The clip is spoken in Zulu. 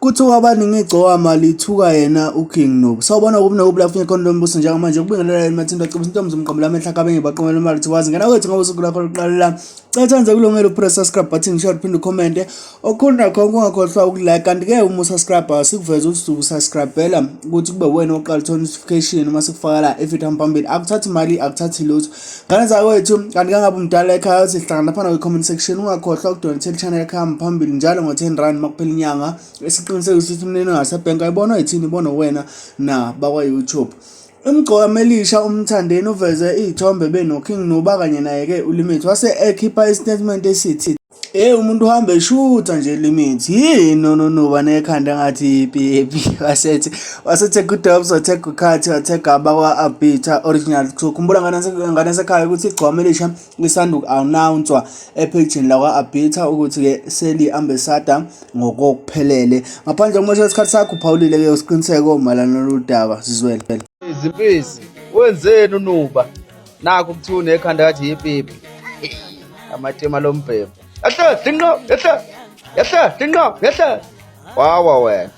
Kuthiwa abaningi iGcokama lithuka yena uKing Nuba. Sawubona ukuba nokuba lafunye khona lo mbuso njengamanje ukubingelela imathinda cibisa intombi zomqombela amehla kabengi baqomela imali thiwazi ngena kwethu ngoba usuku lakho lokuqala cethanze kulungela upress subscribe button share phinde ucommente okhulu nakho ungakhohlwa ukulike kanti ke uma usubscribe sikuveza ukuthi usubscribela ukuthi kube wena oqala uthola notification uma sikufaka la ifitha phambili akuthathi imali akuthathi lutho ngane zakwethu kanti kangabe umdala ekhaya uthi hlangana phana kwi-comment section ungakhohlwa ukudonate channel ekhaya phambili njalo ngo-10 rand makuphela inyanga esiqiniseka ukuthi umnene ngasebhenki ayibona yithini ibona wena na bakwa YouTube. Umgqokama elisha umthandeni uveze izithombe benoKing Nuba kanye naye ke uLimit wase ekhipha istatement esithi umuntu uhambe eshutha nje Limit no Nuba nekhanda ngathi ipi wasethi good jobs wateka ukhathi wateka abakwa Abita original kukhumbula ngane sekhaya ukuthi iGcokama elisha lisanduku announced epage lakwa Abita ukuthi ke seli ambassador ngokuphelele ngaphandle komosha isikhathi sakho uphawulile ke usiqiniseko malana noludaba sizwele izimpisi wenzeni uNuba nakho kuthiwa nekhanda ngathi ipipi amatema lombhebo yahla dinqo wawa wena